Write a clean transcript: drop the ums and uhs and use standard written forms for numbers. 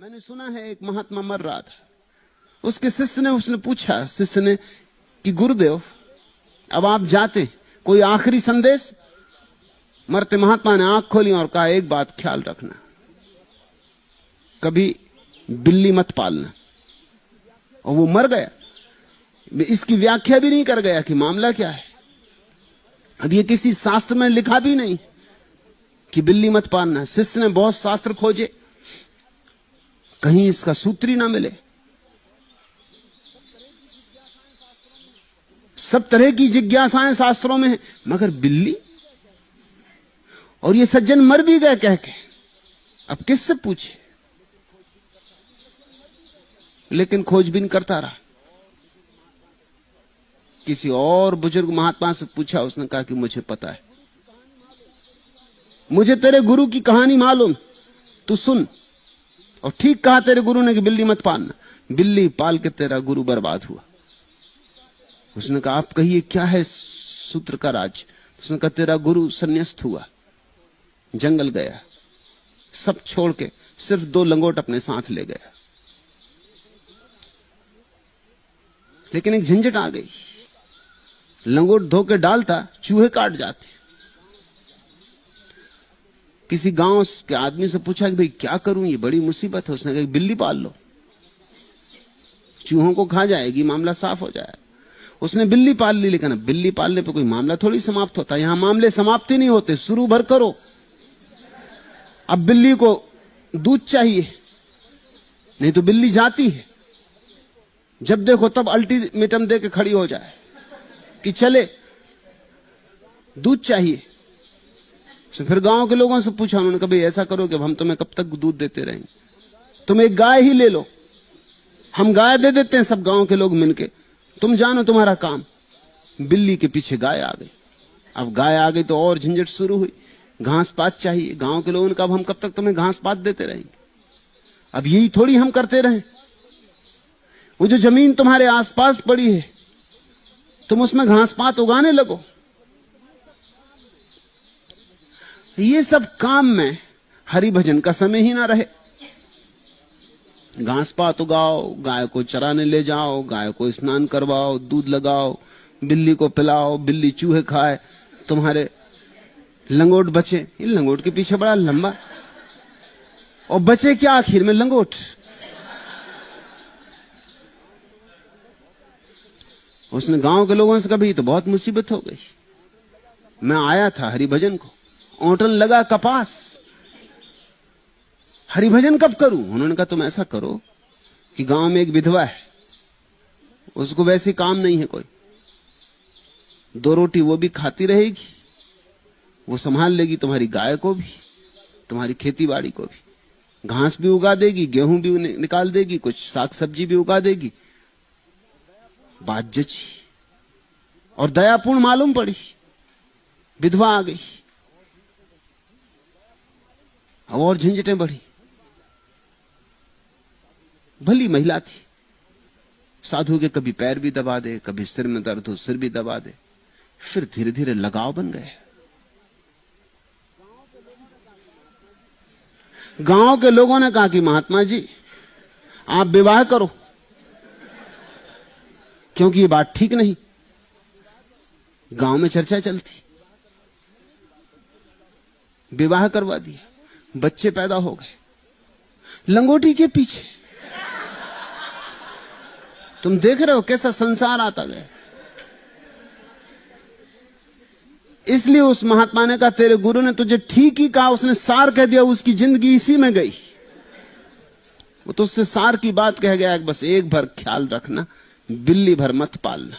मैंने सुना है एक महात्मा मर रहा था, उसके शिष्य ने उसने पूछा शिष्य ने कि गुरुदेव अब आप जाते, कोई आखिरी संदेश? मरते महात्मा ने आंख खोली और कहा एक बात ख्याल रखना, कभी बिल्ली मत पालना। और वो मर गया। इसकी व्याख्या भी नहीं कर गया कि मामला क्या है। अब ये किसी शास्त्र में लिखा भी नहीं कि बिल्ली मत पालना। शिष्य ने बहुत शास्त्र खोजे, कहीं इसका सूत्र ही ना मिले। सब तरह की जिज्ञासाएं शास्त्रों में है, मगर बिल्ली? और ये सज्जन मर भी गए कह के, अब किससे पूछे? लेकिन खोजबीन करता रहा। किसी और बुजुर्ग महात्मा से पूछा, उसने कहा कि मुझे पता है, मुझे तेरे गुरु की कहानी मालूम, तू सुन। और ठीक कहा तेरे गुरु ने कि बिल्ली मत पालना। बिल्ली पाल के तेरा गुरु बर्बाद हुआ। उसने कहा आप कहिए क्या है सूत्र का राज? उसने कहा तेरा गुरु संन्यास्त हुआ, जंगल गया, सब छोड़ के सिर्फ 2 लंगोट अपने साथ ले गया। लेकिन एक झंझट आ गई, लंगोट धो के डालता, चूहे काट जाते। किसी गांव के आदमी से पूछा कि भाई क्या करूं, ये बड़ी मुसीबत है। उसने कहा बिल्ली पाल लो, चूहों को खा जाएगी, मामला साफ हो जाएगा। उसने बिल्ली पाल ली, लेकिन बिल्ली पालने पे कोई मामला थोड़ी समाप्त होता। यहां मामले समाप्त ही नहीं होते, शुरू भर करो। अब बिल्ली को दूध चाहिए, नहीं तो बिल्ली जाती है। जब देखो तब अल्टीमेटम दे के खड़ी हो जाए कि चले, दूध चाहिए। फिर गांव के लोगों से पूछा, उन्होंने कहा भाई ऐसा करो कि हम तुम्हें कब तक दूध देते रहेंगे, तुम एक गाय ही ले लो, हम गाय दे देते हैं सब गांव के लोग मिलके, तुम जानो तुम्हारा काम। बिल्ली के पीछे गाय आ गई। अब गाय आ गई तो और झंझट शुरू हुई, घास पात चाहिए। गांव के लोगों ने कहा हम कब तक तुम्हें घास पात देते रहेंगे, अब यही थोड़ी हम करते रहें। वो जो जमीन तुम्हारे आसपास पड़ी है, तुम उसमें घास पात उगाने लगो। ये सब काम में हरि भजन का समय ही ना रहे। घास पात उगाओ, गाय को चराने ले जाओ, गाय को स्नान करवाओ, दूध लगाओ, बिल्ली को पिलाओ, बिल्ली चूहे खाए, तुम्हारे लंगोट बचे। ये लंगोट के पीछे बड़ा लंबा, और बचे क्या आखिर में? लंगोट। उसने गांव के लोगों से कहा भाई तो बहुत मुसीबत हो गई, मैं आया था हरिभजन को, ओंटन लगा कपास, हरिभजन कब करूं? उन्होंने कहा तुम ऐसा करो कि गांव में एक विधवा है, उसको वैसे काम नहीं है कोई, 2 रोटी वो भी खाती रहेगी, वो संभाल लेगी तुम्हारी गाय को भी, तुम्हारी खेती बाड़ी को भी, घास भी उगा देगी, गेहूं भी निकाल देगी, कुछ साग सब्जी भी उगा देगी। बात जची और दयापूर्ण मालूम पड़ी। विधवा आ गई, अब और झंझटें बढ़ी। भली महिला थी, साधु के कभी पैर भी दबा दे, कभी सिर में दर्द हो सिर भी दबा दे। फिर धीरे धीरे लगाव बन गए। गांव के लोगों ने कहा कि महात्मा जी आप विवाह करो, क्योंकि ये बात ठीक नहीं। गांव में चर्चा चलती, विवाह करवा दिया, बच्चे पैदा हो गए लंगोटी के पीछे। तुम देख रहे हो कैसा संसार आता गया। इसलिए उस महात्मा ने कहा तेरे गुरु ने तुझे ठीक ही कहा, उसने सार कह दिया, उसकी जिंदगी इसी में गई। वो तो उससे सार की बात कह गया, बस एक भर ख्याल रखना, बिल्ली भर मत पालना।